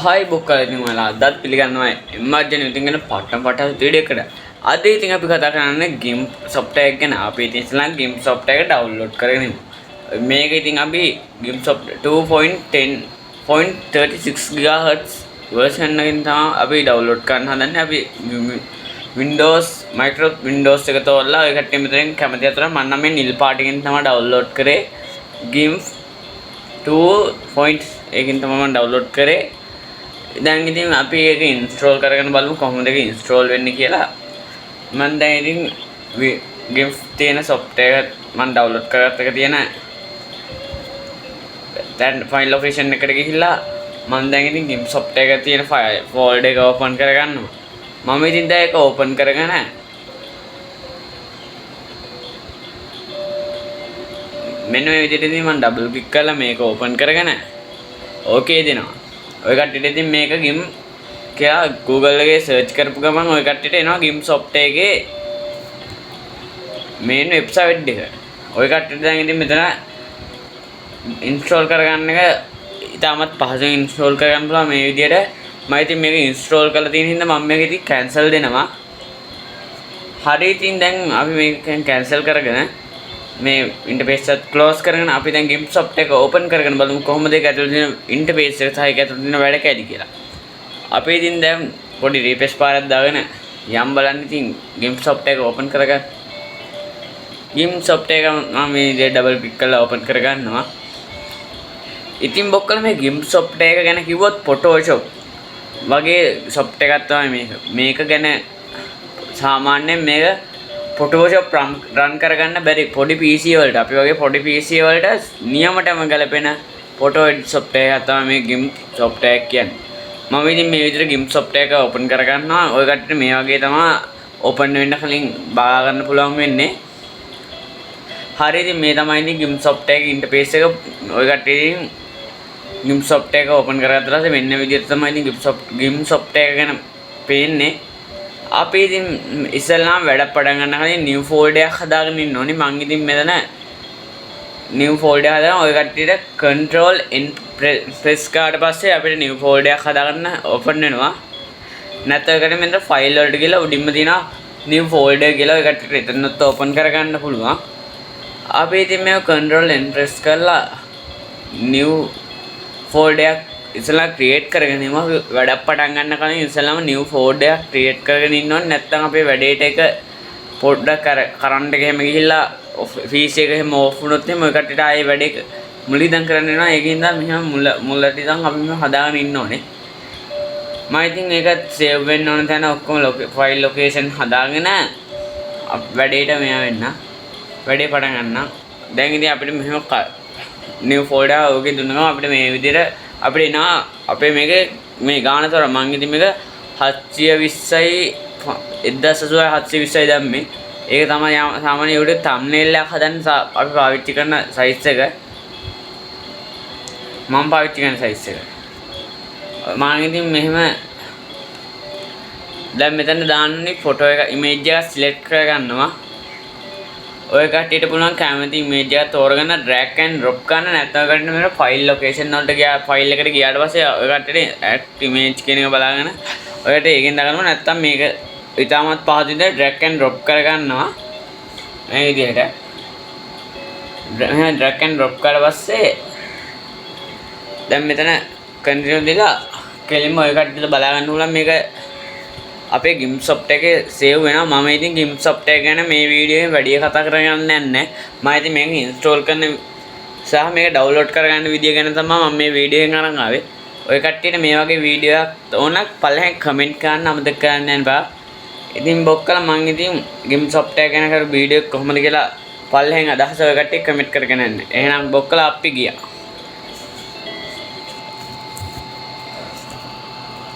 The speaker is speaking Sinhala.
Hi bukkala ඉතින් ඔයාලා අදත් පිළිගන්නවා ඉමර්ජන් ඉතින් ගැන පට්ට වීඩියෝ එකට. අද ඉතින් අපි කතා කරන්නේ Gimp software එක ගැන. අපි ඉතින් ඉස්සෙල්ලා Gimp software එක download කරගෙන ඉමු. මේක ඉතින් අපි Gimp software 2.10.36 GHz version එකකින් තමයි අපි download කරන්න හදන්නේ. අපි Microsoft Windows එක තෝරලා ඒ කට්ටිය මෙතෙන් කැමති අතර මම නම් මේ නිල් පාටකින් තමයි download කරේ. Gimp 2. එකකින් තමයි මම download කරේ. දැන් ඉතින් අපි ඒක ඉන්ස්ටෝල් කරගෙන බලමු කොහොමද ඒක ඉන්ස්ටෝල් වෙන්නේ කියලා. මම දැන් ඉතින් Gimp තියෙන software එක මම download කරගත්ත එක තියෙන දැන් file location එකට ගිහිල්ලා මම දැන් ඉතින් Gimp software එක තියෙන folder එක open කරගන්නවා. මම ඉතින් දැන් ඒක open කරගෙන මෙන්න මේ විදිහට ඉතින් මම double click කරලා මේක open කරගෙන okay දෙනවා. ඔය කට්ටියට ඉතින් මේක Gimp කියලා Google එකේ search කරපු ගමන් ඔය කට්ටියට එනවා Gimp software එකේ main website එක. ඔය කට්ටියට දැන් ඉතින් මෙතන install කරගන්න එක ඉතාමත් පහසුවෙන් install කරගන්න පුළුවන් මේ විදිහට. මම ඉතින් මේක install කරලා තියෙන හින්දා මම මේක ඉතින් cancel දෙනවා. හරි ඉතින් දැන් අපි මේක cancel කරගෙන මේ ඉන්ටර්ෆේස් එක ක්ලෝස් කරගෙන අපි දැන් Gimp software එක ඕපන් කරගෙන බලමු කොහොමද ඒක ඇතුළේ තියෙන ඉන්ටර්ෆේස් එක සහ ඒක ඇතුළේ තියෙන වැඩ කැඩි කියලා. අපි ඉතින් දැන් පොඩි රීෆ්‍රෙෂ් පාරක් දාගෙන යම් බලන්න ඉතින් Gimp software එක ඕපන් කරගන්න. Gimp software එක මම මේ විදිහට ඩබල් ක්ලික් කරලා ඕපන් කරගන්නවා. ඉතින් බොක්කල මේ Gimp software එක ගැන කිව්වොත් Photoshop වගේ software එකක් තමයි මේක ගැන සාමාන්‍යයෙන් මේක Photoshop run කරගන්න බැරි පොඩි PC වලට අපි වගේ පොඩි PC වලට නියමටම ගැලපෙන photo edit software එකක් තමයි මේ Gimp software එක කියන්නේ. මම ඉතින් මේ විදිහට Gimp software එක open කරගන්නවා. ඔය කට්ටියට මේ වගේ තමයි open වෙන්න කලින් බලා ගන්න පුළුවන් වෙන්නේ. හරි ඉතින් මේ තමයි ඉතින් Gimp software එකේ interface එක. ඔය කට්ටිය Gimp software එක open කරගත්තා ඊට පස්සේ මෙන්න විදිහට තමයි ඉතින් Gimp software එක ගැන පේන්නේ. අපි ඉතින් ඉස්සෙල්ලාම වැඩ පටන් ගන්න කලින් new folder එකක් හදාගෙන ඉන්න ඕනේ. මම ඉතින් මෙතන new folder හදාගෙන ඔය කට්ටියට control n press කරාට පස්සේ අපිට new folder එකක් හදාගන්න open වෙනවා. නැත්නම් ඒකට මෙතන file වලට ගිහලා උඩින්ම තියෙනවා new folder කියලා ඔය කට්ටියට එතනත් open කරගන්න පුළුවන්. අපි ඉතින් මේක control n press කරලා new folder එකක් ඉස්සලා ක්‍රියේට් කරගෙන ඉමු. වැඩක් පටන් ගන්න කලින් ඉස්සලාම new folder එකක් ක්‍රියේට් කරගෙන ඉන්න ඕනේ. නැත්නම් අපේ වැඩේට එක පොඩ්ඩක් කරන්ට් එක එහෙම ගිහිල්ලා PC එක එහෙම ඕෆ් වුණොත් එහෙම ඔය කට්ටියට ආයේ වැඩේ මුලින්දන් කරන්න වෙනවා. ඒකින්ද මෙහෙම මුලට ඉඳන් අපි මෙහෙම හදාගෙන ඉන්න ඕනේ. මම ඉතින් ඒක සේව් වෙන්න ඕන තැන ඔක්කොම ෆයිල් ලොකේෂන් හදාගෙන වැඩේට මෙයා වෙන්න. වැඩේ පටන් ගන්න. දැන් ඉතින් අපිට මෙහෙම new folder ඕකේ දුන්නා අපිට මේ විදිහට අපිට එනවා අපේ මේකේ මේ ගානතර මම ඉතින් මේක 720යි 1720යි දැම්මේ. ඒක තමයි සාමාන්‍ය YouTube thumbnail එකක් හදන්න අපි පාවිච්චි කරන size එක. මම පාවිච්චි කරන size එක. මම ඉතින් මෙහෙම දැන් මෙතන දාන්නේ ෆොටෝ එක image එක select කරගන්නවා. ඔය කට්ටියට පුළුවන් කැමති image එක තෝරගෙන drag and drop කරන්න. නැත්නම් ඔයකට මෙන්න file location වලට ගියා file එකට ගියාට පස්සේ ඔය කට්ටියට add image කියන එක බලාගෙන ඔයට ඒකෙන් දාගන්නවා. නැත්නම් මේක ඉතාමත් පහසු විදිහට drag and drop කරගන්නවා. මේ විදිහට drag and drop කරලා පස්සේ දැන් මෙතන continue දීලා කෙලින්ම ඔය කට්ටියට බලා ගන්න පුළුවන් මේක අපේ Gimp software එකේ save වෙනවා. මම ඉතින් Gimp software ගැන මේ වීඩියෝ එකේ වැඩි කතා කරගන්න නැහැ. මම ඉතින් මේක install කරන සහ මේක download කරගන්න විදිය ගැන තමයි මම මේ වීඩියෝ එකෙන් අරන් ආවේ. ඔය කට්ටියට මේ වගේ වීඩියෝ එකක් ඕනක් පළවෙනි කමෙන්ට් කරන්න අමතක කරන්න යන්න. ඉතින් බොක්කලා මම ඉතින් Gimp software ගැන කර වීඩියෝ කොහොමද කියලා පළවෙනි අදහස ඔය කට්ටිය කමෙන්ට් කරගෙන යන්න. එහෙනම් බොක්කලා අපි ගියා.